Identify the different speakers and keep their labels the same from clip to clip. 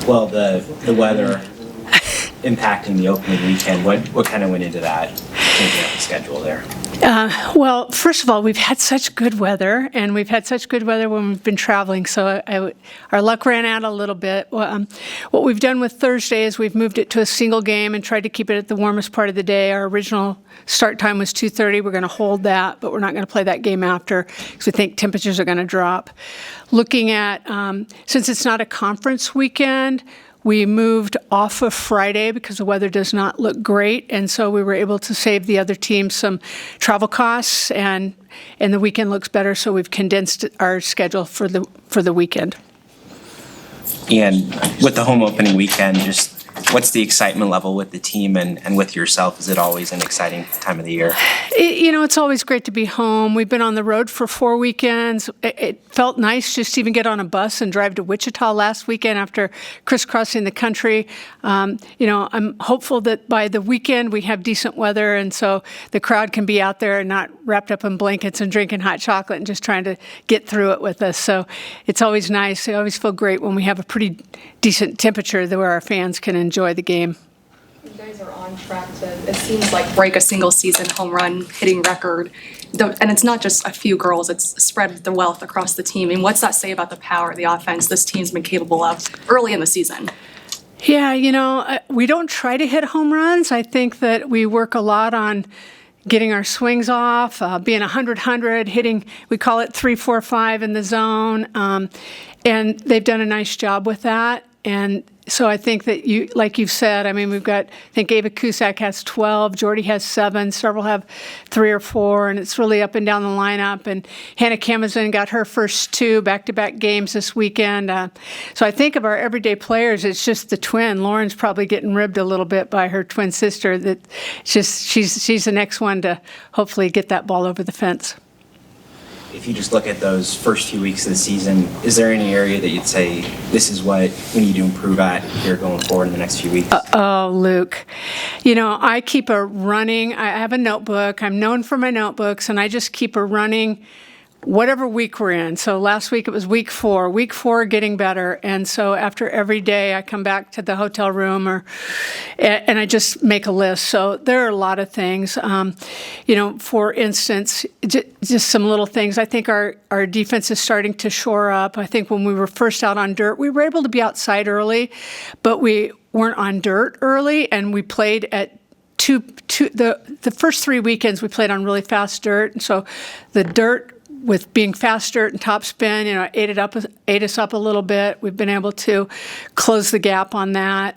Speaker 1: Well, the weather impacting the opening weekend, what kind of went into that, changing up the schedule there?
Speaker 2: Well, first of all, we've had such good weather, and we've had such good weather when we've been traveling, so our luck ran out a little bit. What we've done with Thursday is we've moved it to a single game and tried to keep it at the warmest part of the day. Our original start time was 2:30. We're going to hold that, but we're not going to play that game after because we think temperatures are going to drop. Looking at, since it's not a conference weekend, we moved off of Friday because the weather does not look great, and so we were able to save the other team some travel costs, and the weekend looks better, so we've condensed our schedule for the weekend.
Speaker 1: And with the home opening weekend, just what's the excitement level with the team and with yourself? Is it always an exciting time of the year?
Speaker 2: It's always great to be home. We've been on the road for 4 weekends. It felt nice just to even get on a bus and drive to Wichita last weekend after crisscrossing the country. I'm hopeful that by the weekend we have decent weather, and so the crowd can be out there and not wrapped up in blankets and drinking hot chocolate and just trying to get through it with us. So it's always nice. I always feel great when we have a pretty decent temperature where our fans can enjoy the game.
Speaker 3: You guys are on track to, it seems like, break a single season home run hitting record. And it's not just a few girls, it's spread the wealth across the team. And what's that say about the power of the offense this team's been capable of early in the season?
Speaker 2: Yeah, we don't try to hit home runs. I think that we work a lot on getting our swings off, being 100-100, hitting, we call it 3-4-5 in the zone. And they've done a nice job with that. And so I think that like you've said, we've got, I think Ava Cusack has 12, Jordy has 7, several have 3 or 4, and it's really up and down the lineup. And Hannah Kamazin got her first 2 back-to-back games this weekend. So I think of our everyday players, it's just the twin. Lauren's probably getting ribbed a little bit by her twin sister. That she's the next one to hopefully get that ball over the fence.
Speaker 1: If you just look at those first few weeks of the season, is there any area that you'd say this is what we need to improve at here going forward in the next few weeks?
Speaker 2: Luke, I keep I have a notebook. I'm known for my notebooks, and I just keep a running whatever week we're in. So last week it was week 4. Week 4 getting better, and so after every day I come back to the hotel room and I just make a list. So there are a lot of things. For instance, just some little things. I think our defense is starting to shore up. I think when we were first out on dirt, we were able to be outside early, but we weren't on dirt early, and we played at the first 3 weekends we played on really fast dirt, and so the dirt, with being fast dirt and top spin, ate us up a little bit. We've been able to close the gap on that.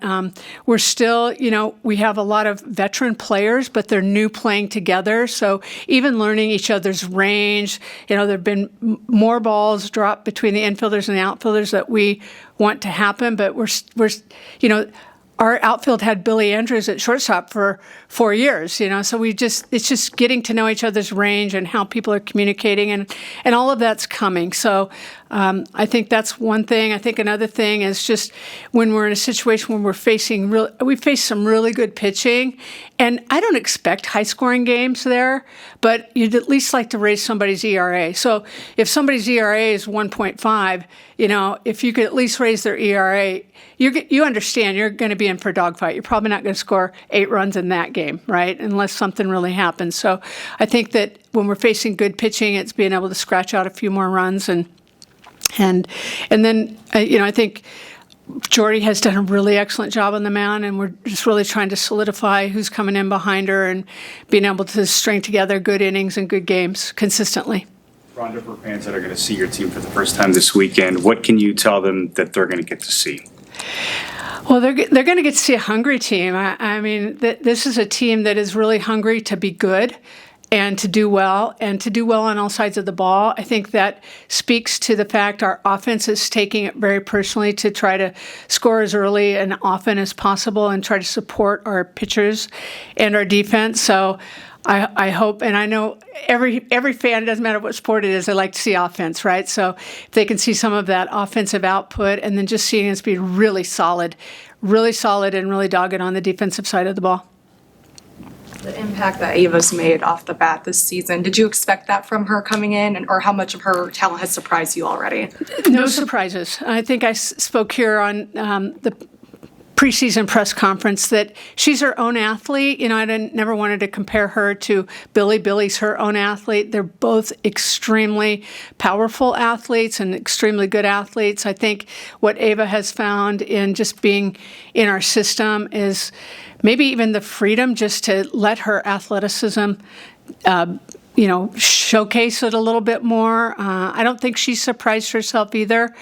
Speaker 2: We're still, we have a lot of veteran players, but they're new playing together. So even learning each other's range, there have been more balls dropped between the infielders and the outfielders that we want to happen, but we're our outfield had Billy Andrews at shortstop for 4 years, so it's just getting to know each other's range and how people are communicating, and all of that's coming. So I think that's one thing. I think another thing is just when we're in a situation when we face some really good pitching, and I don't expect high-scoring games there, but you'd at least like to raise somebody's ERA. So if somebody's ERA is 1.5, if you could at least raise their ERA, you understand you're going to be in for a dogfight. You're probably not going to score 8 runs in that game, right, unless something really happens. So I think that when we're facing good pitching, it's being able to scratch out a few more runs, and then I think Jordy has done a really excellent job on the mound, and we're just really trying to solidify who's coming in behind her and being able to string together good innings and good games consistently.
Speaker 4: Rhonda, for fans that are going to see your team for the first time this weekend, what can you tell them that they're going to get to see?
Speaker 2: Well, they're going to get to see a hungry team. This is a team that is really hungry to be good and to do well on all sides of the ball. I think that speaks to the fact our offense is taking it very personally to try to score as early and often as possible and try to support our pitchers and our defense. So I hope, and I know every fan, it doesn't matter what sport it is, they like to see offense, right? So if they can see some of that offensive output and then just seeing us be really solid and really dogged on the defensive side of the ball.
Speaker 3: The impact that Ava's made off the bat this season, did you expect that from her coming in, or how much of her talent has surprised you already?
Speaker 2: No surprises. I think I spoke here on the preseason press conference that she's her own athlete. I never wanted to compare her to Billy. Billy's her own athlete. They're both extremely powerful athletes and extremely good athletes. I think what Ava has found in just being in our system is maybe even the freedom just to let her athleticism showcase it a little bit more. I don't think she's surprised herself either.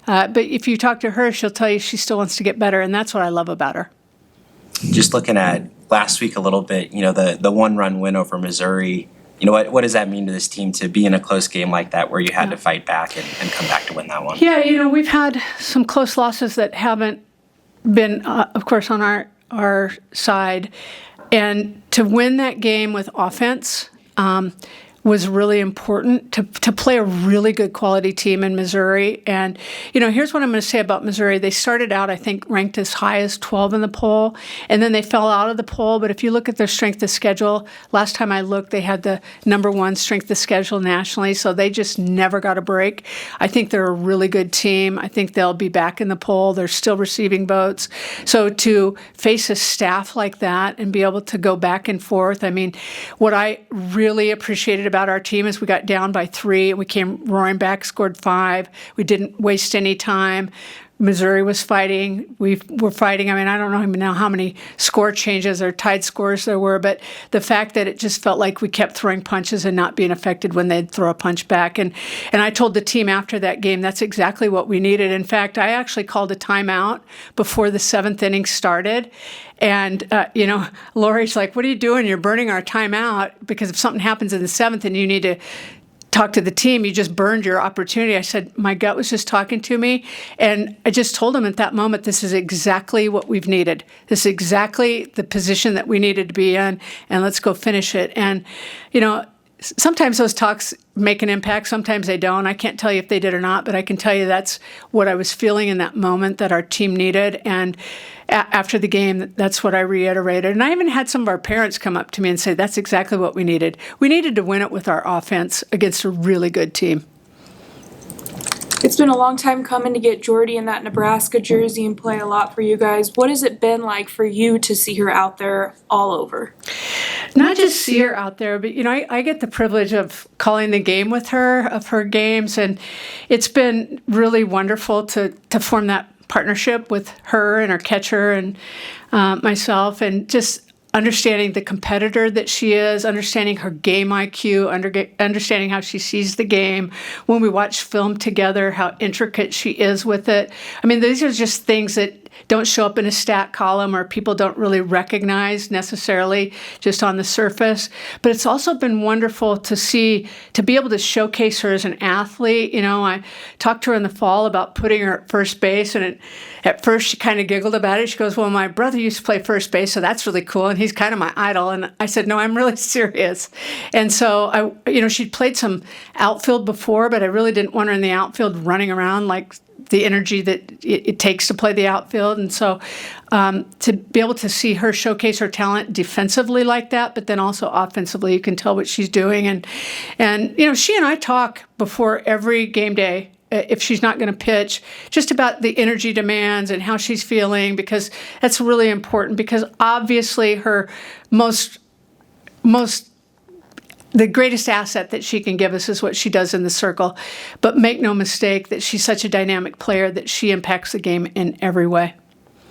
Speaker 2: But if you talk to her, she'll tell you she still wants to get better, and that's what I love about her.
Speaker 1: Just looking at last week a little bit, the one-run win over Missouri, what does that mean to this team to be in a close game like that where you had to fight back and come back to win that one?
Speaker 2: Yeah, we've had some close losses that haven't been, of course, on our side. And to win that game with offense was really important to play a really good quality team in Missouri. And, here's what I'm going to say about Missouri. They started out, I think, ranked as high as 12 in the poll, and then they fell out of the poll. But if you look at their strength of schedule, last time I looked, they had the number one strength of schedule nationally, so they just never got a break. I think they're a really good team. I think they'll be back in the poll. They're still receiving votes. So to face a staff like that and be able to go back and forth, what I really appreciated about our team is we got down by 3. We came roaring back, scored 5. We didn't waste any time. Missouri was fighting. We were fighting. I don't know now how many score changes or tied scores there were, but the fact that it just felt like we kept throwing punches and not being affected when they'd throw a punch back. And I told the team after that game, that's exactly what we needed. In fact, I actually called a timeout before the 7th inning started. And, Lori's like, what are you doing? You're burning our timeout because if something happens in the 7th and you need to talk to the team, you just burned your opportunity. I said, my gut was just talking to me. And I just told him at that moment, this is exactly what we've needed. This is exactly the position that we needed to be in. And let's go finish it. And, sometimes those talks make an impact. Sometimes they don't. I can't tell you if they did or not, but I can tell you that's what I was feeling in that moment that our team needed. And after the game, that's what I reiterated. And I even had some of our parents come up to me and say, that's exactly what we needed. We needed to win it with our offense against a really good team.
Speaker 5: It's been a long time coming to get Jordy in that Nebraska jersey and play a lot for you guys. What has it been like for you to see her out there all over?
Speaker 2: Not just see her out there, but, I get the privilege of calling the game with her, of her games, and it's been really wonderful to form that partnership with her and her catcher and myself, and just understanding the competitor that she is, understanding her game IQ, understanding how she sees the game. When we watch film together, how intricate she is with it. These are just things that don't show up in a stat column or people don't really recognize necessarily just on the surface. But it's also been wonderful to be able to showcase her as an athlete. I talked to her in the fall about putting her at first base, and at first she kind of giggled about it. She goes, well, my brother used to play first base, so that's really cool, and he's kind of my idol. And I said, no, I'm really serious. And so, she'd played some outfield before, but I really didn't want her in the outfield running around like the energy that it takes to play the outfield. And so to be able to see her showcase her talent defensively like that, but then also offensively, you can tell what she's doing. And she and I talk before every game day, if she's not going to pitch, just about the energy demands and how she's feeling, because that's really important, because obviously her the greatest asset that she can give us is what she does in the circle. But make no mistake that she's such a dynamic player that she impacts the game in every way.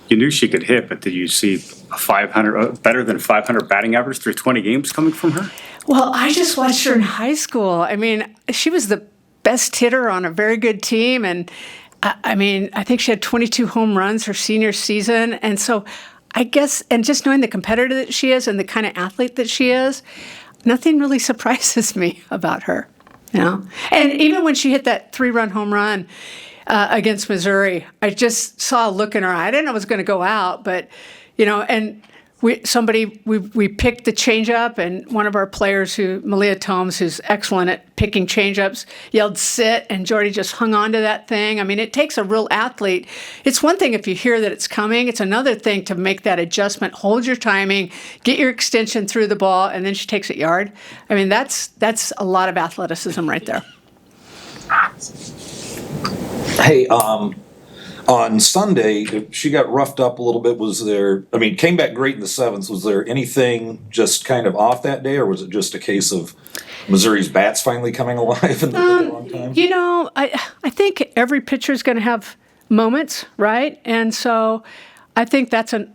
Speaker 4: You knew she could hit, but did you see a better than 500 batting average through 20 games coming from her?
Speaker 2: Well, I just watched her in high school. She was the best hitter on a very good team. And I think she had 22 home runs her senior season. And so I guess, and just knowing the competitor that she is and the kind of athlete that she is, nothing really surprises me about her, And even when she hit that 3-run home run against Missouri, I just saw a look in her eye. I didn't know it was going to go out, but, and we picked the changeup, and one of our players, Malia Tomes, who's excellent at picking changeups, yelled sit, and Jordy just hung on to that thing. I mean, it takes a real athlete. It's one thing if you hear that it's coming. It's another thing to make that adjustment, hold your timing, get your extension through the ball, and then she takes it yard. I mean, that's a lot of athleticism right there.
Speaker 6: Hey, on Sunday, she got roughed up a little bit. Came back great in the seventh. Was there anything just kind of off that day, or was it just a case of Missouri's bats finally coming alive in the long time?
Speaker 2: You know, I think every pitcher is going to have moments, right? And so I think that's a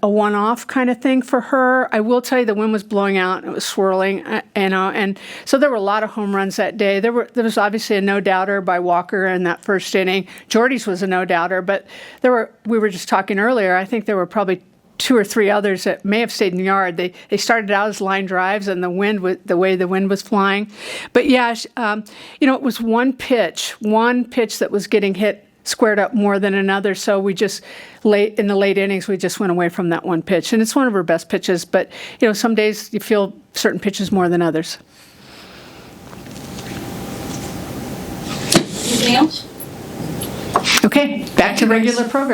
Speaker 2: one-off kind of thing for her. I will tell you the wind was blowing out, it was swirling, and so there were a lot of home runs that day. There was obviously a no-doubter by Walker in that first inning. Jordy's was a no-doubter, but we were just talking earlier, I think there were probably 2 or 3 others that may have stayed in the yard. They started out as line drives, and the way the wind was flying. But yeah, it was one pitch that was getting hit squared up more than another, so we just in the late innings we just went away from that one pitch, and it's one of her best pitches, but some days you feel certain pitches more than others.
Speaker 7: Anything else?
Speaker 2: Okay, back to regular program.